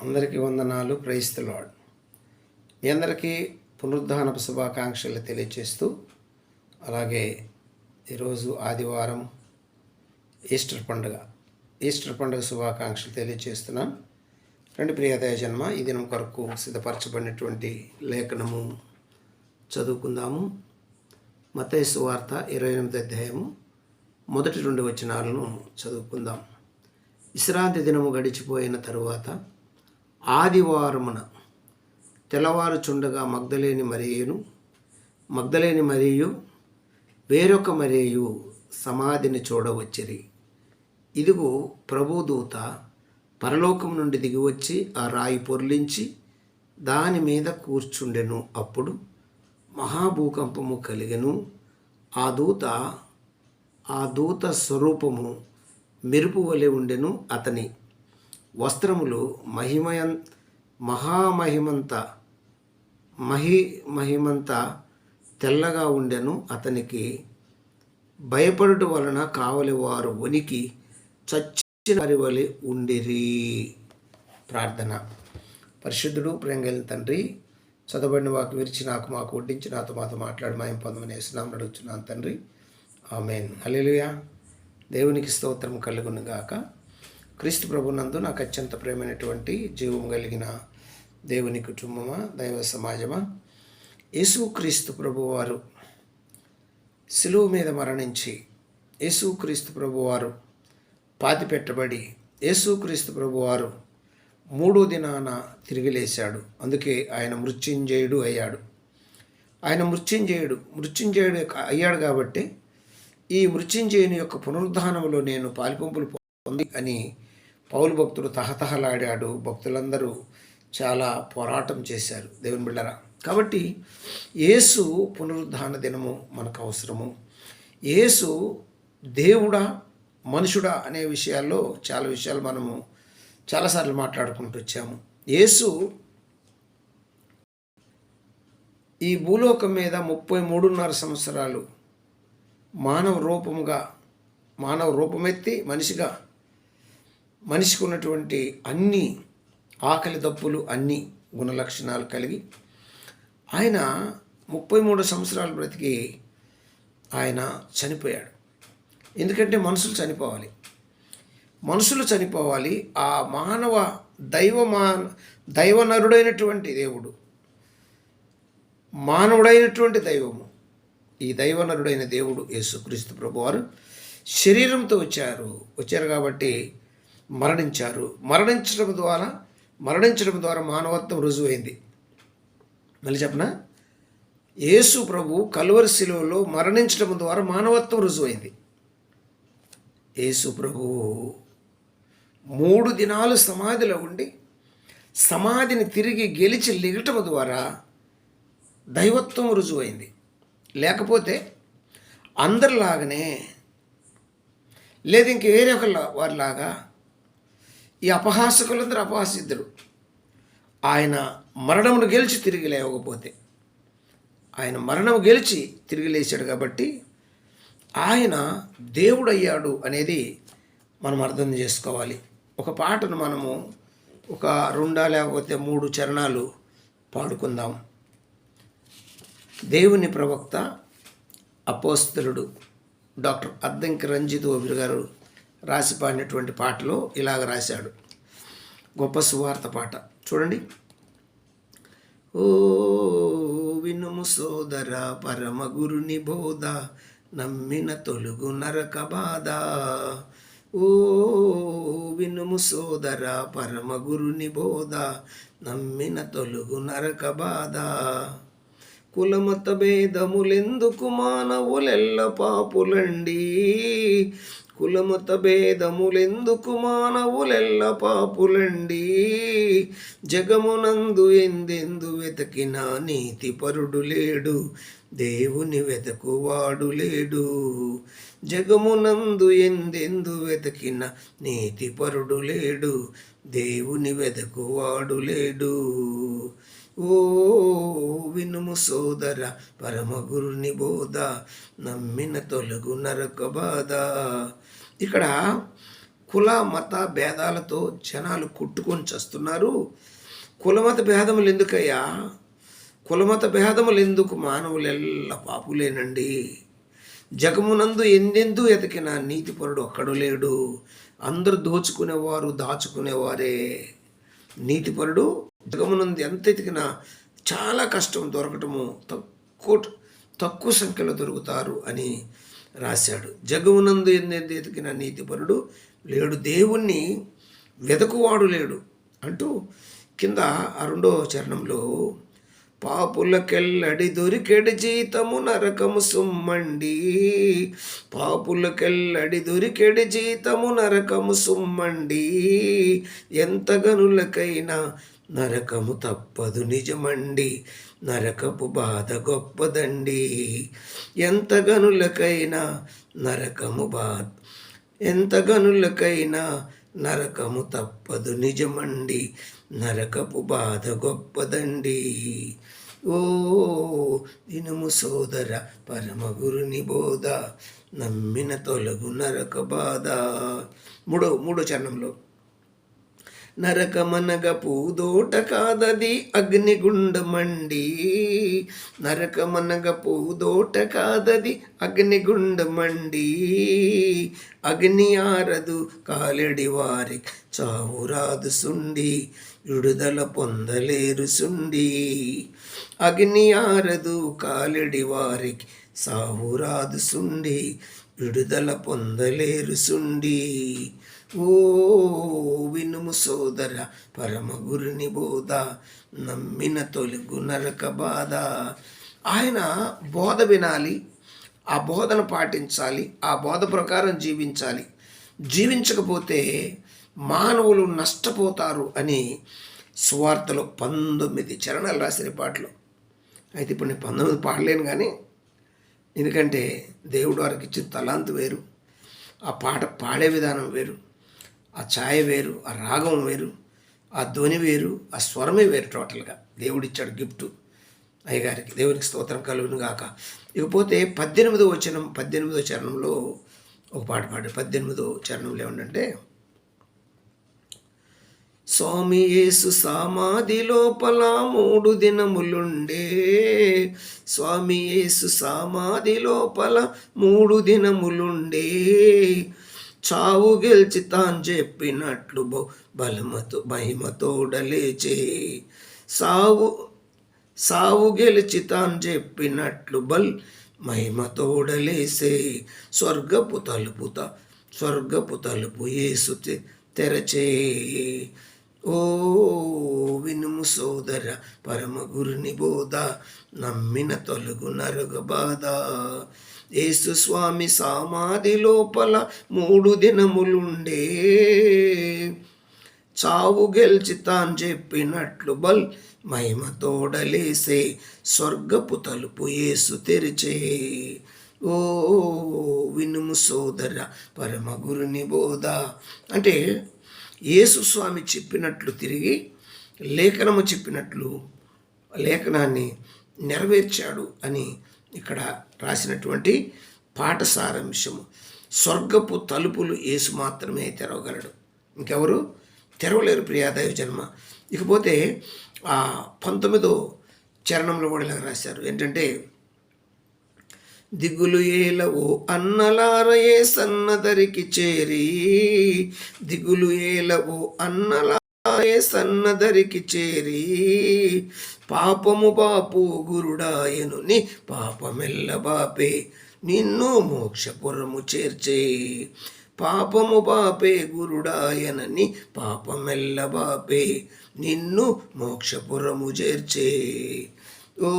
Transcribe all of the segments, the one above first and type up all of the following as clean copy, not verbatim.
అందరికీ వందనాలు. Praise the lord. మీ అందరికీ పునరుద్ధానపు శుభాకాంక్షలు తెలియజేస్తూ, అలాగే ఈరోజు ఆదివారం ఈస్టర్ పండుగ శుభాకాంక్షలు తెలియజేస్తున్నాను. రెండు ప్రియ దైవజన్మ ఈ దినం కొరకు సిద్ధపరచబడినటువంటి లేఖనము చదువుకుందాము. మత్తయి సువార్త 28వ అధ్యాయము మొదటి 2 వచనాలను చదువుకుందాం. విశ్రాంతి దినము గడిచిపోయిన తరువాత ఆదివారమున తెల్లవారుచుండగా మగ్దలేని మరియు వేరొక మరియు సమాధిని చూడవచ్చిరి. ఇదిగో ప్రభుదూత పరలోకం నుండి దిగివచ్చి ఆ రాయి పొర్లించి దాని మీద కూర్చుండెను. అప్పుడు మహాభూకంపము కలిగెను. ఆ దూత స్వరూపము మెరుపు వలె ఉండెను. అతని వస్త్రములు మహిమంత తెల్లగా ఉండెను. అతనికి భయపడుట వలన కావలి వారు వణికి చచ్చిన వారి వలె ఉండిరి. ప్రార్థన. పరిశుద్ధుడు ప్రేంగలిన తండ్రి, చదవబడిన వాకు విరిచి మాకు వడ్డించి మాతో మాట్లాడి మాయం పొందమని యేసునామమున అడుగుచున్నాను తండ్రి. ఆమేన్. హల్లెలూయా. దేవునికి స్తోత్రం కలుగును గాక. క్రీస్తు ప్రభునందు నాకు అత్యంత ప్రేమైనటువంటి జీవం కలిగిన దేవుని కుటుంబమా, దైవ సమాజమా, యేసుక్రీస్తు ప్రభువారు శిలువ మీద మరణించి, యేసుక్రీస్తు ప్రభువారు పాతిపెట్టబడి, యేసుక్రీస్తు ప్రభువారు 3వ దినాన తిరిగి లేచాడు. అందుకే ఆయన మృత్యుంజయుడు అయ్యాడు. ఆయన మృత్యుంజయుడు అయ్యాడు కాబట్టి ఈ మృత్యుంజయుని యొక్క పునరుద్ధానంలో నేను పాలిపంపులు పొంది అని పౌలు భక్తుడు తహతహలాడాడు. భక్తులందరూ చాలా పోరాటం చేశారు. దేవుని బిడ్డరా, కాబట్టి యేసు పునరుద్ధాన దినము మనకు అవసరము. యేసు దేవుడా మనుషుడా అనే విషయాల్లో చాలా విషయాలు మనము చాలాసార్లు మాట్లాడుకుంటూ వచ్చాము. యేసు ఈ భూలోకం మీద 33.5 సంవత్సరాలు మానవ రూపమెత్తి మనిషికి ఉన్నటువంటి అన్ని ఆకలి దప్పులు, అన్ని గుణలక్షణాలు కలిగి ఆయన 33 సంవత్సరాలు బ్రతికి ఆయన చనిపోయాడు. ఎందుకంటే మనుషులు చనిపోవాలి. ఆ మానవ దైవనరుడైనటువంటి దేవుడు, మానవుడైనటువంటి దైవము, ఈ దైవనరుడైన దేవుడు యేసుక్రీస్తు ప్రభువారు శరీరంతో వచ్చారు కాబట్టి మరణించారు. మరణించడం ద్వారా మానవత్వం రుజువైంది. మళ్ళీ చెప్పనా, యేసు ప్రభు కల్వరి శిలువలో మరణించడం ద్వారా మానవత్వం రుజువైంది. యేసు ప్రభు 3 దినాలు సమాధిలో ఉండి సమాధిని తిరిగి గెలిచి లిగటం ద్వారా దైవత్వం రుజువైంది. లేకపోతే అందరిలాగానే, లేదు ఇంక వేరే వారిలాగా ఈ అపహాసకులందరూ అపహాసిద్ధులు. ఆయన మరణమును గెలిచి తిరిగి లేవకపోతే, ఆయన మరణము గెలిచి తిరిగి లేచాడు కాబట్టి ఆయన దేవుడయ్యాడు అనేది మనం అర్థం చేసుకోవాలి. ఒక పాటను మనము ఒక 2 లేకపోతే 3 చరణాలు పాడుకుందాం. దేవుని ప్రవక్త అపోస్తలుడు డాక్టర్ అద్దంకి రంజిత్ ఓబిర్ గారు రాసి పాడినటువంటి పాటలో ఇలాగ రాశాడు. గొప్ప సువార్త పాట చూడండి. ఓ వినుము సోదర పరమ గురుని బోధ, నమ్మిన తొలుగు నరక బాధ. ఓ వినుము సోదర పరమ గురుని బోధ, నమ్మిన తొలుగు నరక బాధ. కులమత భేదములెందుకు మానవులెల్ల పాపులండి, కులమత భేదములెందుకు మానవులెల్ల పాపులండి. జగమునందు ఎందెందు వెతకిన నీతి పరుడు లేడు, దేవుని వెతకువాడు లేడు. జగమునందు ఎందెందు వెతకిన నీతి పరుడు లేడు, దేవుని వెతకువాడు లేడు. ఓ వినుము సోదర పరమ గురుని బోధ, నమ్మిన తొలగు నరక బాధ. ఇక్కడ కుల మత భేదాలతో జనాలు కొట్టుకొని చేస్తున్నారు. కులమత భేదములు ఎందుకయ్యా? కులమత భేదములు ఎందుకు? మానవులెల్ల పాపులేనండి. జగమునందు ఎందెందు ఎతికిన నీతిపరుడు ఒక్కడు లేడు. అందరూ దోచుకునేవారు, దాచుకునేవారే. నీతిపరుడు జగమునందు ఎంత ఎతికినా చాలా కష్టం దొరకటము, తక్కువ సంఖ్యలో దొరుకుతారు అని రాశాడు. జగమునందు ఎందెందు ఎతికిన నీతిపరుడు లేడు, దేవుణ్ణి వెదకువాడు లేడు అంటూ కింద ఆ 2వ చరణంలో పాపులకెల్లడి దొరికెడి జీతము నరకము సుమ్మండి, పాపులకెల్లడి దొరికెడి జీతము నరకము సుమ్మండి, ఎంత గనులకైనా నరకము తప్పదు నిజమండి, నరకపు బాధ గొప్పదండి, ఎంత గనులకైనా నరకము బాధ, ఎంత గనులకైనా నరకము తప్పదు నిజమండి, నరకపు బాధ గొప్పదండి. ఓ వినుము సోదర పరమ గురుని బోధ, నమ్మిన తొలగు నరక బాధ. మూడో చరణంలో నరకమనగ పూదోట కాదది అగ్నిగుండమండి, నరకమనగ పూదోట కాదది అగ్నిగుండమండి, అగ్ని ఆరదు కాలెడి వారి చావురాదు సుండి, విడుదల పొందలేరు సుండి, అగ్ని ఆరదు కాలెడి వారికి సావురాదు సుండి, విడుదల పొందలేరు సుండి. ఓ వినుము సోదర పరమ గురుని బోధ, నమ్మిన తొలగు నరక బాధ. ఆయన బోధ వినాలి, ఆ బోధను పాటించాలి, ఆ బోధ ప్రకారం జీవించాలి. జీవించకపోతే మానవులు నష్టపోతారు అని సువార్తలో 19 చరణాలు రాసిన పాటలు. అయితే ఇప్పుడు నేను 19 పాడలేను, కానీ ఎందుకంటే దేవుడు వారికి ఇచ్చిన తలాంతు వేరు, ఆ పాట పాడే విధానం వేరు, ఆ ఛాయ వేరు, ఆ రాగం వేరు, ఆ ధ్వని వేరు, ఆ స్వరమే వేరు. టోటల్గా దేవుడిచ్చాడు గిఫ్ట్ అయ్యగారికి. దేవునికి స్తోత్రం కలుగును గాక. ఇకపోతే 18వ చరణంలో ఒక పాట పాడాడు. 18వ చరణంలో ఏమంటే, స్వామి యేసు సమాధి లోపల 3 దినములుండే, స్వామి యేసు సమాధి లోపల 3 దినములుండే, చావు గెలిచి తాను చెప్పినట్లు బలమతో మహిమతోడలేచే, సావు గెలిచి తాను చెప్పినట్లు మహిమతోడలేసే, స్వర్గపు తలుపు యేసు తెరచే. ఓ వినుము సోదర పరమ గురుని బోధ, నమ్మిన తొలగు నరక బాధ. యేసు స్వామి సమాధి లోపల 3 దినములుండే, చావు గెలిచి తాను చెప్పినట్లు మహిమతోడలేసే, స్వర్గపు తలుపు యేసు తెరిచే. ఓ వినుము సోదర పరమ గురుని బోధ అంటే యేసు స్వామి చెప్పినట్లు తిరిగి లేఖనము చెప్పినట్లు లేఖనాన్ని నెరవేర్చాడు అని ఇక్కడ రాసినటువంటి పాట సారాంశము. స్వర్గపు తలుపులు యేసు మాత్రమే తెరవగలడు, ఇంకెవరు తెరవలేరు ప్రియాదైవ జన్మ. ఇకపోతే 19వ చరణంలో కూడా ఇలా రాశారు ఏంటంటే, దిగులు ఏలవో అన్నలారయే సన్నదరికి చేరి, దిగులు ఏలవో అన్నలారయే సన్నదరికి చేరి, పాపము బాపు గురుడాయను నీ పాపమెల్ల బాపే, నిన్ను మోక్షపురము చేర్చే, పాపము బాపే గురుడాయనని పాపమెల్ల బాపే, నిన్ను మోక్షపురము చేర్చే. ఓ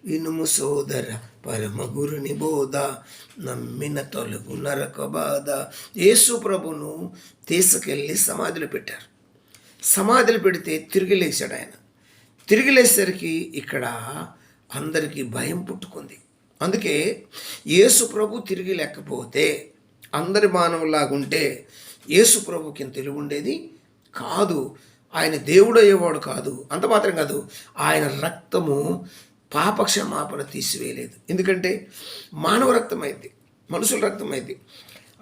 వినుము సోదర పరమ గురుని బోధ, నమ్మిన తొలగు నరక బాధ. యేసు ప్రభును తీసుకెళ్ళి సమాధిలో పెట్టారు. సమాధిలో పెడితే తిరిగి లేచాడు ఆయన. తిరిగి లేచేసరికి ఇక్కడ అందరికీ భయం పుట్టుకుంది. అందుకే యేసు ప్రభు తిరిగి లేకపోతే, అందరి మానవులాగుంటే యేసు ప్రభుకి తెలివి ఉండేది కాదు. ఆయన దేవుడు అయ్యేవాడు కాదు. అంత మాత్రం కాదు, ఆయన రక్తము పాపక్షమాపణ తీసివేయలేదు. ఎందుకంటే మానవ రక్తం అయింది, మనుషుల రక్తం అయింది.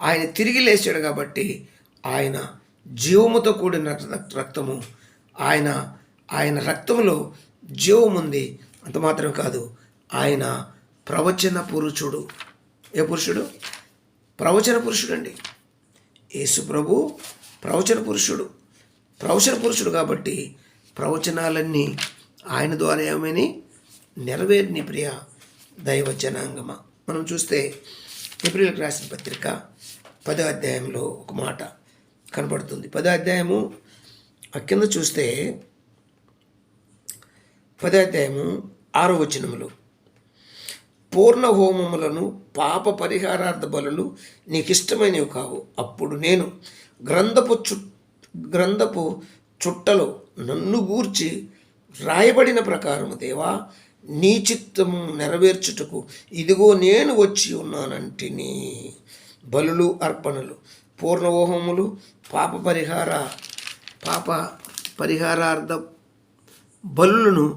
ఆయన తిరిగి లేచాడు కాబట్టి ఆయన జీవముతో కూడిన రక్తము, ఆయన ఆయన రక్తంలో జీవం ఉంది. అంత మాత్రం కాదు, ఆయన ప్రవచన పురుషుడు. ఏ పురుషుడు? ప్రవచన పురుషుడు అండి. యేసు ప్రభు ప్రవచన పురుషుడు. ప్రవచన పురుషుడు కాబట్టి ప్రవచనాలన్నీ ఆయన ద్వారా ఏమని నెరవేరిని. ప్రియ దైవ జనాంగమ, మనం చూస్తే ఏప్రిల్కి రాసిన పత్రిక 10వ అధ్యాయంలో ఒక మాట కనబడుతుంది. 10వ అధ్యాయము కింద చూస్తే 10వ అధ్యాయము 6వ వచనములో, పూర్ణ హోమములను పాప పరిహారార్థ బలులు నీకు ఇష్టమైనవి కావు. అప్పుడు నేను గ్రంథపు చుట్టలో నన్ను గూర్చి రాయబడిన ప్రకారము దేవా, నీ చిత్తము నెరవేర్చుటకు ఇదిగో నేను వచ్చి ఉన్నానంటిని. బలులు, అర్పణలు, పూర్ణహోమములు, పాప పరిహారార్థ బలులను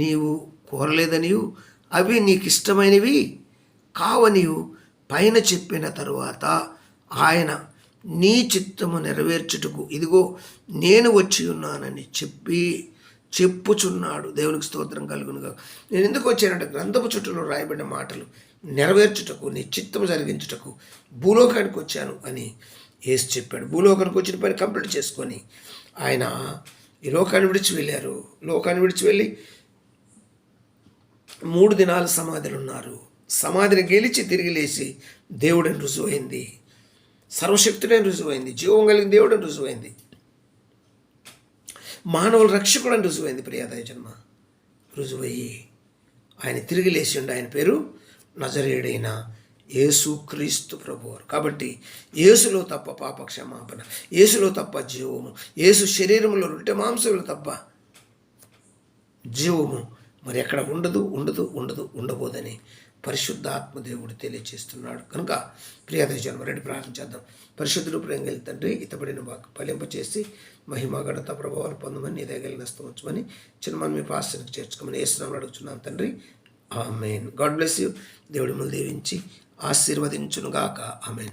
నీవు కోరలేదనియు అవి నీకు ఇష్టమైనవి కావనియు పైన చెప్పిన తరువాత ఆయన నీ చిత్తము నెరవేర్చుటకు ఇదిగో నేను వచ్చి ఉన్నానని చెప్పుచున్నాడు. దేవునికి స్తోత్రం కలుగునుగా. నేను ఎందుకు వచ్చానంటే గ్రంథపు చుట్టూలో రాయబడిన మాటలు నెరవేర్చుటకు, నీ చిత్తము జరిగించుటకు భూలోకానికి వచ్చాను అని యేసు చెప్పాడు. భూలోకానికి వచ్చిన పని కంప్లీట్ చేసుకొని ఆయన ఈ లోకాన్ని విడిచి వెళ్ళారు. లోకాన్ని విడిచి వెళ్ళి 3 దినాలు సమాధిలో ఉన్నారు. సమాధిని గెలిచి తిరిగి లేచి దేవుడని రుజువైంది, సర్వశక్తుడని రుజువైంది, జీవం కలిగిన దేవుడని రుజువైంది, మానవుల రక్షకుడని రుజువైంది. ప్రియాదయ జన్మ రుజువయ్యి ఆయన తిరిగి లేచిండు. ఆయన పేరు నజరేయుడైన యేసు క్రీస్తు ప్రభువారు. కాబట్టి యేసులో తప్ప పాప క్షమాపణ, యేసులో తప్ప జీవము, యేసు శరీరంలో రొట్టె మాంసములు తప్ప జీవము మరి ఎక్కడ ఉండబోదని పరిశుద్ధాత్మ దేవుడు తెలియజేస్తున్నాడు. కనుక ప్రియదయ జన్మ రెడ్డి ప్రార్థన చేద్దాం. పరిశుద్ధుడు ప్రేమ కలిగిన తండ్రి, ఇతబడిన ఫలింపచేసి మహిమ ఘనత ప్రభావాలు పొందమని నీ దగ్గర ఉంచమని చిన్నమని మీ పాస్టర్కి చేర్చుకోమని యేసునామములో అడుగుతున్నాను తండ్రి. ఆమేన్. God bless you. దేవుడి మిమ్మల్ని దీవించి ఆశీర్వదించునుగాక. ఆమేన్.